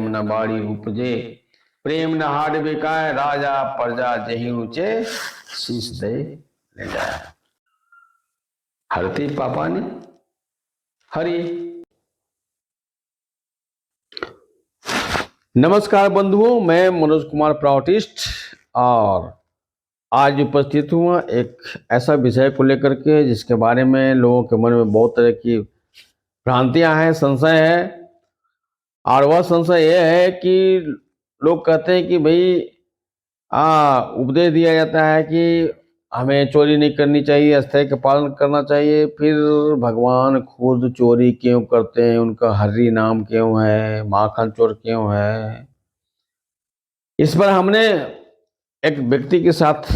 न बाड़ी उपजे, प्रेम न हाड बिकाय, राजा प्रजा जही ऊंचे, शीश दे ले जाए। हरती पापानी हरि। नमस्कार बंधुओं, मैं मनोज कुमार प्रावटिस्ट और आज उपस्थित हुआ एक ऐसा विषय को लेकर के जिसके बारे में लोगों के मन में बहुत तरह की भ्रांतियां हैं, संशय है। और वह संशय यह है कि लोग कहते हैं कि भाई उपदेश दिया जाता है कि हमें चोरी नहीं करनी चाहिए, अस्थेय का पालन करना चाहिए, फिर भगवान खुद चोरी क्यों करते हैं, उनका हरि नाम क्यों है, माखन चोर क्यों है। इस पर हमने एक व्यक्ति के साथ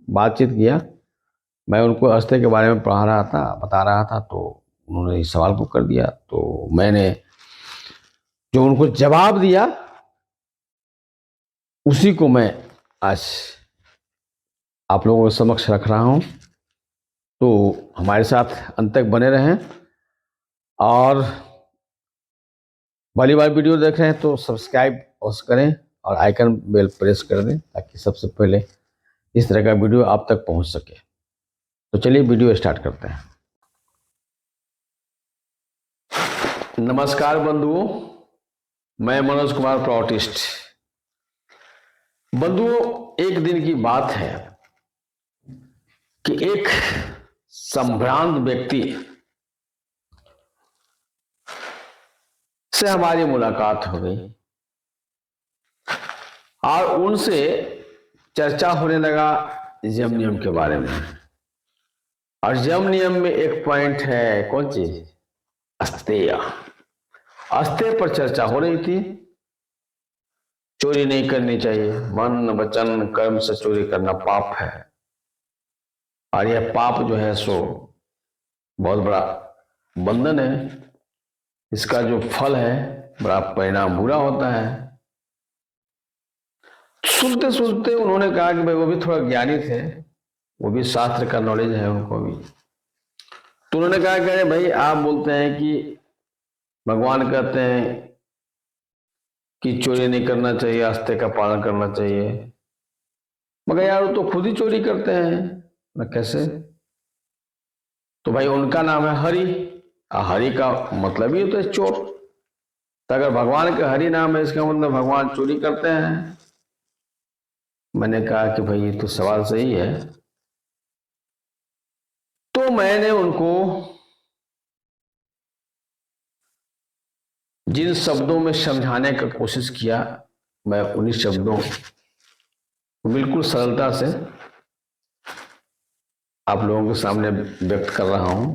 बातचीत किया। मैं उनको अस्थेय के बारे में बता रहा था, तो उन्होंने इस सवाल को कर दिया। तो मैंने जो उनको जवाब दिया उसी को मैं आज आप लोगों के समक्ष रख रहा हूं। तो हमारे साथ अंत तक बने रहें और पहली बार वीडियो देख रहे हैं तो सब्सक्राइब अवश्य करें और आइकन बेल प्रेस कर दें ताकि सबसे पहले इस तरह का वीडियो आप तक पहुंच सके। तो चलिए वीडियो स्टार्ट करते हैं। नमस्कार बंधुओं, मैं मनोज कुमार प्रावटिस्ट। बंधुओं, एक दिन की बात है कि एक संभ्रांत व्यक्ति से हमारी मुलाकात हो गई और उनसे चर्चा होने लगा यम नियम के बारे में। और यम नियम में एक पॉइंट है, कौन चीज? अस्तेय। अस्तेय पर चर्चा हो रही थी। चोरी नहीं करनी चाहिए, मन वचन कर्म से चोरी करना पाप है और यह पाप जो है सो बहुत बड़ा बंधन है। इसका जो फल है बड़ा परिणाम बुरा होता है। सुनते सुनते उन्होंने कहा कि भाई वो भी थोड़ा ज्ञानी थे, वो भी शास्त्र का नॉलेज है उनको भी। तो उन्होंने कहा कि अरे भाई, आप बोलते हैं कि भगवान कहते हैं कि चोरी नहीं करना चाहिए, आस्ते का पालन करना चाहिए, मगर यार वो तो खुद ही चोरी करते हैं। मैं कैसे? तो भाई उनका नाम है हरि, हरि का मतलब ही तो है चोर। तो अगर भगवान का हरि नाम है इसका मतलब भगवान चोरी करते हैं। मैंने कहा कि भाई ये तो सवाल सही है। तो मैंने उनको जिन शब्दों में समझाने का कोशिश किया, मैं उन्हीं शब्दों को बिल्कुल सरलता से आप लोगों के सामने व्यक्त कर रहा हूं।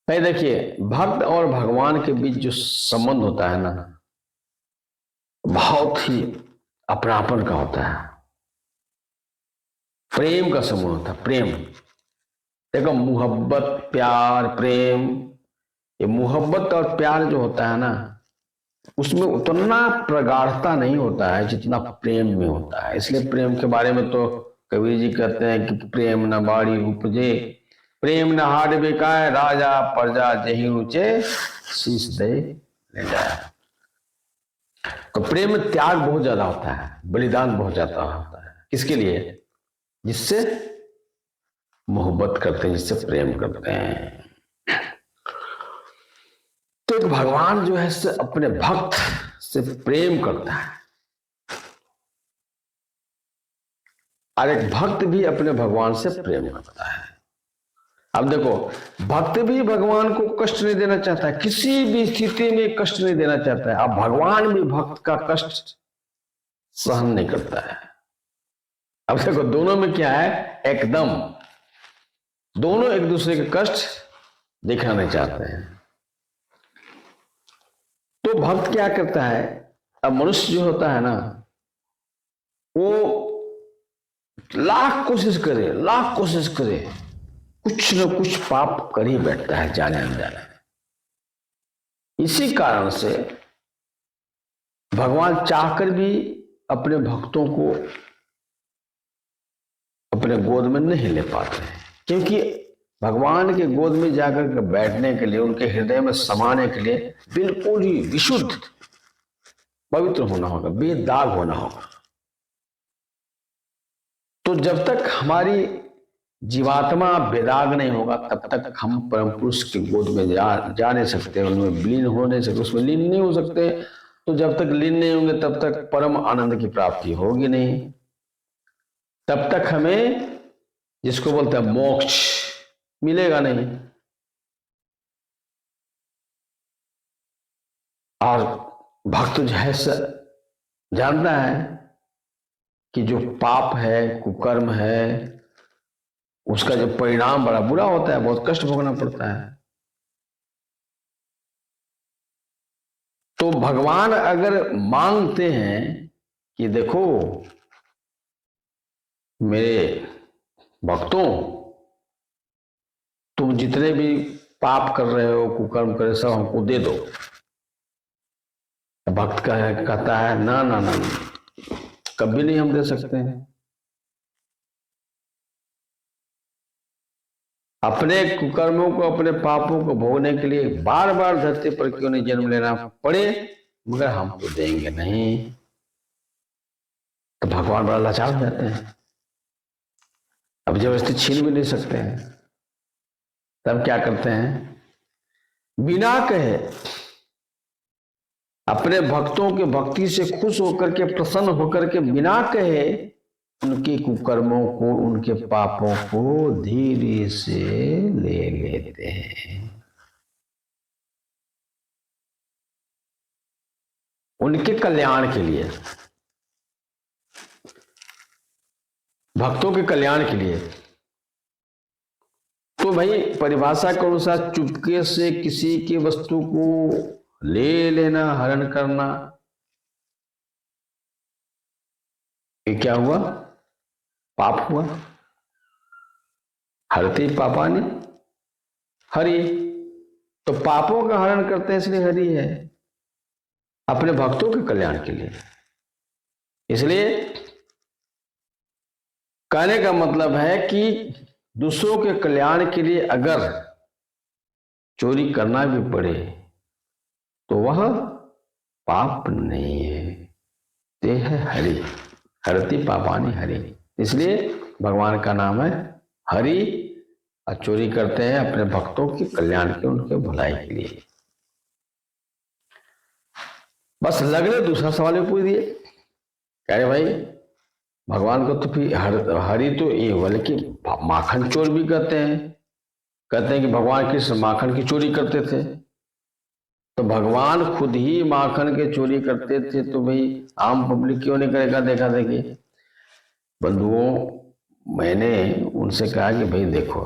भाई देखिए, भक्त और भगवान के बीच जो संबंध होता है ना, बहुत ही अपनापन का होता है, प्रेम का संबंध होता है। प्रेम देखो, मोहब्बत, प्यार, प्रेम, ये मोहब्बत और प्यार जो होता है ना, उसमें उतना प्रगाढ़ता नहीं होता है जितना प्रेम में होता है। इसलिए प्रेम के बारे में तो कबीर जी कहते हैं कि प्रेम न बाड़ी उपजे, प्रेम न हाड बिकाय, राजा प्रजा जही ऊंचे, शीश दे ले जाए। तो प्रेम में त्याग बहुत ज्यादा होता है, बलिदान बहुत ज्यादा होता है। किसके लिए? जिससे मोहब्बत करते हैं, जिससे प्रेम करते हैं। तो एक भगवान जो है अपने भक्त से प्रेम करता है और एक भक्त भी अपने भगवान से प्रेम करता है। अब देखो, भक्त भी भगवान को कष्ट नहीं देना चाहता है, किसी भी स्थिति में कष्ट नहीं देना चाहता है। अब भगवान भी भक्त का कष्ट सहन नहीं करता है। अब देखो, दोनों में क्या है, एकदम दोनों एक दूसरे के कष्ट दिखाना नहीं चाहते हैं। तो भक्त क्या करता है? अब मनुष्य जो होता है ना, वो लाख कोशिश करे कुछ न कुछ पाप कर ही बैठता है, जाने अनजाने। इसी कारण से भगवान चाहकर भी अपने भक्तों को अपने गोद में नहीं ले पाते हैं, क्योंकि भगवान के गोद में जाकर के बैठने के लिए, उनके हृदय में समाने के लिए बिल्कुल ही विशुद्ध पवित्र होना होगा, बेदाग होना होगा। तो जब तक हमारी जीवात्मा बेदाग नहीं होगा तब तक हम परम पुरुष की गोद में जा नहीं सकते, उनमें विलीन हो नहीं सकते, उसमें लीन नहीं हो सकते। तो जब तक लीन नहीं होंगे तब तक परम आनंद की प्राप्ति होगी नहीं, तब तक हमें जिसको बोलते हैं मोक्ष मिलेगा नहीं। और भक्त जो है जानता है कि जो पाप है, कुकर्म है, उसका जो परिणाम बड़ा बुरा होता है, बहुत कष्ट भोगना पड़ता है। तो भगवान अगर मांगते हैं कि देखो मेरे भक्तों, तुम जितने भी पाप कर रहे हो, कुकर्म कर रहे हो, सब हमको दे दो। भक्त कहता है ना ना ना, कभी नहीं हम दे सकते हैं। अपने कुकर्मों को, अपने पापों को भोगने के लिए बार बार धरती पर क्यों नहीं जन्म लेना पड़े, मगर हमको देंगे नहीं। तो भगवान बड़ा लाचार हो जाते हैं, अब जबरदस्ती छीन भी नहीं सकते हैं। तब क्या करते हैं, बिना कहे अपने भक्तों के भक्ति से खुश होकर के, प्रसन्न होकर के, बिना कहे उनके कुकर्मों को, उनके पापों को धीरे से ले लेते हैं, उनके कल्याण के लिए, भक्तों के कल्याण के लिए। तो भाई परिभाषा के अनुसार चुपके से किसी की वस्तु को ले लेना, हरण करना, ये क्या हुआ, पाप हुआ। हरति पापानि हरि, तो पापों का हरण करते हैं इसलिए हरि है, अपने भक्तों के कल्याण के लिए। इसलिए कहने का मतलब है कि दूसरों के कल्याण के लिए अगर चोरी करना भी पड़े तो वह पाप नहीं है, ते है हरि, हरति पापानि हरि। इसलिए भगवान का नाम है हरि, और चोरी करते हैं अपने भक्तों के कल्याण के, उनके भलाई के लिए। बस लगने दूसरा सवाल भी पूछ दिए, कह रहे भाई भगवान को तो फिर हरि तो ये, बल्कि माखन चोर भी कहते हैं कि भगवान कृष्ण माखन की चोरी करते थे। तो भगवान खुद ही माखन के चोरी करते थे, तो भाई आम पब्लिक क्यों नहीं करेगा देखा देखी। बंधुओं, मैंने उनसे कहा कि भाई देखो,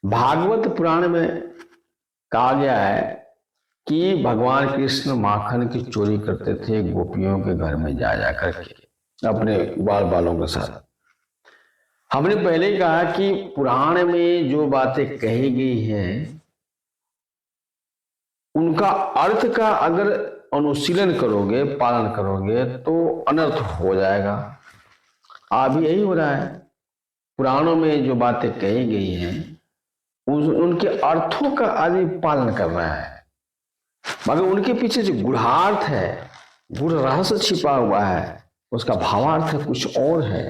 भागवत पुराण में कहा गया है कि भगवान कृष्ण माखन की चोरी करते थे गोपियों के घर में जा जा करके, अपने बाल बालों के साथ। हमने पहले ही कहा कि पुराण में जो बातें कही गई हैं उनका अर्थ का अगर अनुशीलन करोगे, पालन करोगे तो अनर्थ हो जाएगा। अभी यही हो रहा है, पुराणों में जो बातें कही गई हैं उनके अर्थों का आदमी पालन कर रहा है, मगर उनके पीछे जो गूढ़ार्थ है, गूढ़ रहस्य छिपा हुआ है, उसका भावार्थ कुछ और है।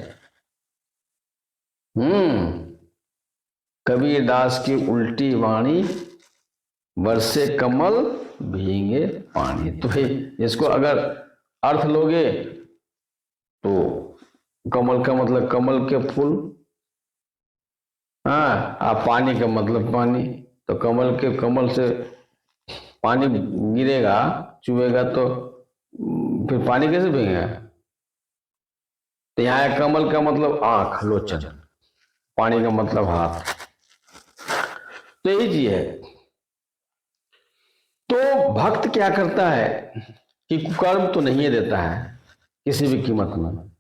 कबीर दास की उल्टी वाणी, बरसे कमल भीगे पानी। तो इसको अगर अर्थ लोगे तो कमल का मतलब कमल के फूल, आप पानी का मतलब पानी, तो कमल से पानी गिरेगा, चुएगा तो फिर पानी कैसे भीगेगा। तो यहाँ कमल का मतलब आंख, लोचन, पानी का मतलब हाथ, तो यही चीज है। तो भक्त क्या करता है कि कुकर्म तो नहीं देता है किसी भी कीमत में,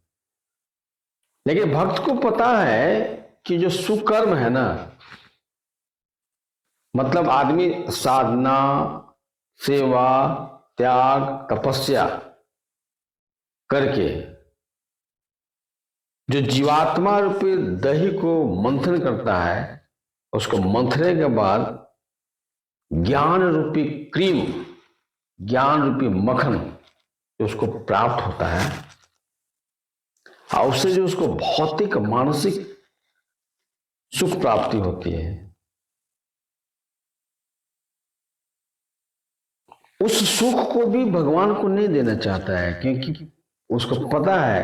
लेकिन भक्त को पता है कि जो सुकर्म है ना, मतलब आदमी साधना, सेवा, त्याग, तपस्या करके जो जीवात्मा रूपी दही को मंथन करता है, उसको मंथने के बाद ज्ञान रूपी क्रीम, ज्ञान रूपी मक्खन जो उसको प्राप्त होता है और उससे जो उसको भौतिक मानसिक सुख प्राप्ति होती है, उस सुख को भी भगवान को नहीं देना चाहता है, क्योंकि उसको पता है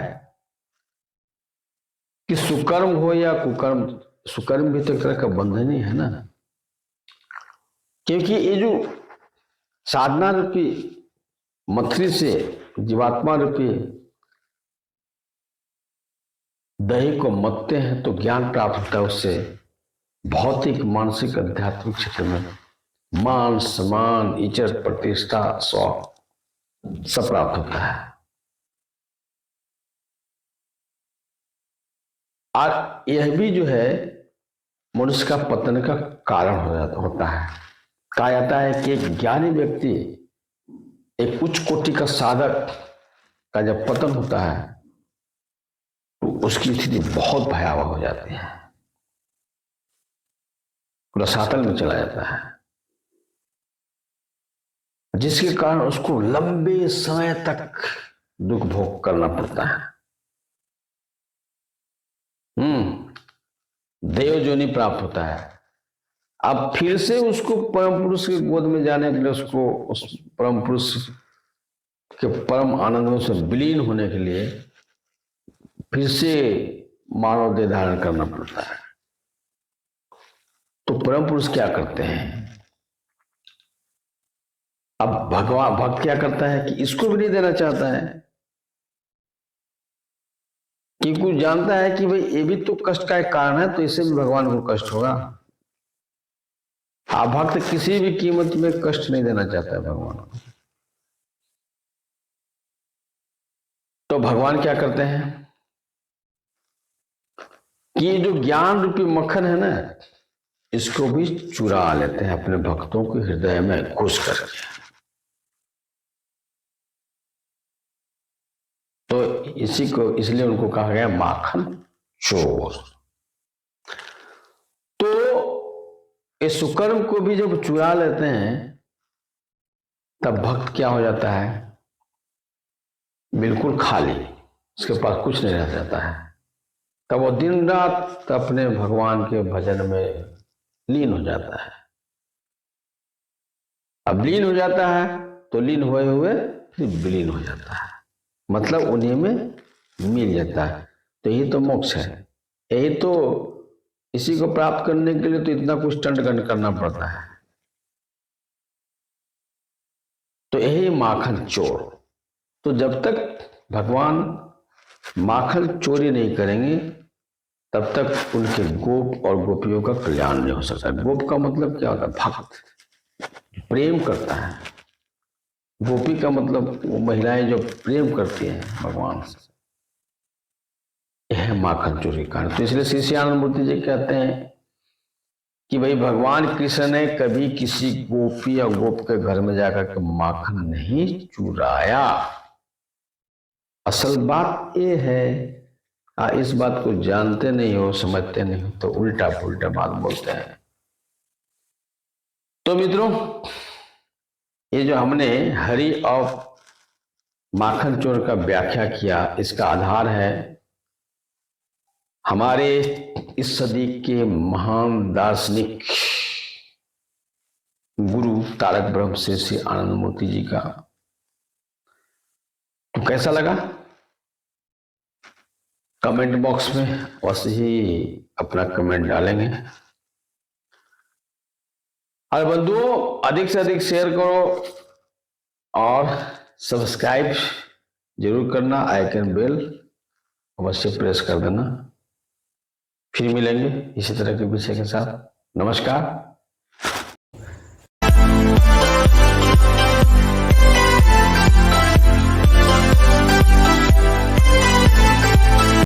कि सुकर्म हो या कुकर्म, सुकर्म भी तो एक तरह का बंधन ही है ना। क्योंकि ये जो साधना रूपी मथरी से जीवात्मा रूपी दही को मथते हैं तो ज्ञान प्राप्त होता है, उससे भौतिक मानसिक आध्यात्मिक क्षेत्र में मान सम्मान इज्जत प्रतिष्ठा शौक सब प्राप्त होता है। और यह भी जो है मनुष्य का पतन का कारण होता है। कहा जाता है कि एक ज्ञानी व्यक्ति, एक उच्च कोटि का साधक का जब पतन होता है तो उसकी स्थिति बहुत भयावह हो जाती है, रसातल में चला जाता है, जिसके कारण उसको लंबे समय तक दुख भोग करना पड़ता है। देव योनि प्राप्त होता है। अब फिर से उसको परम पुरुष की गोद में जाने के लिए, उसको उस परम पुरुष के परम आनंदों से विलीन होने के लिए फिर से मानव देह धारण करना पड़ता है। तो परम पुरुष क्या करते हैं? अब भगवान भक्त क्या करता है कि इसको भी नहीं देना चाहता है, क्योंकि जानता है कि भाई ये भी तो कष्ट का एक कारण है, तो इससे भी भगवान को कष्ट होगा। आप भक्त किसी भी कीमत में कष्ट नहीं देना चाहता है भगवान को। तो भगवान क्या करते हैं कि ये जो ज्ञान रूपी मक्खन है ना, इसको भी चुरा लेते हैं अपने भक्तों के हृदय में घुस करके। तो इसी को इसलिए उनको कहा गया माखन चोर। तो इस सुकर्म को भी जब चुरा लेते हैं तब भक्त क्या हो जाता है? बिल्कुल खाली, उसके पास कुछ नहीं रह जाता है। तब वो दिन रात अपने भगवान के भजन में लीन हो जाता है। अब लीन हो जाता है तो लीन हुए हुए फिर विलीन हो जाता है, मतलब उन्हीं में मिल जाता है। तो यही तो मोक्ष है, यही तो, इसी को प्राप्त करने के लिए तो इतना कुछ टंडगंड करना पड़ता है। तो यही माखन चोर। तो जब तक भगवान माखन चोरी नहीं करेंगे तब तक उनके गोप और गोपियों का कल्याण नहीं हो सकता। गोप का मतलब क्या होता है? भक्त, प्रेम करता है। गोपी का मतलब वो महिलाएं जो प्रेम करती हैं भगवान से, यह माखन चोरी का। तो इसलिए श्री श्यानंद मूर्ति जी कहते हैं कि भाई भगवान कृष्ण ने कभी किसी गोपी या गोप के घर में जाकर के माखन नहीं चुराया। असल बात यह है, इस बात को जानते नहीं हो, समझते नहीं हो, तो उल्टा पुल्टा बात बोलते हैं। तो मित्रों, ये जो हमने हरि और माखन चोर का व्याख्या किया, इसका आधार है हमारे इस सदी के महान दार्शनिक गुरु तारक ब्रह्म श्री आनंद मूर्ति जी का। तो कैसा लगा? कमेंट बॉक्स में वैसे ही अपना कमेंट डालेंगे। और बंधुओं, अधिक से अधिक शेयर करो और सब्सक्राइब जरूर करना, आइकन बेल अवश्य प्रेस कर देना। फिर मिलेंगे इसी तरह के विषय के साथ। नमस्कार।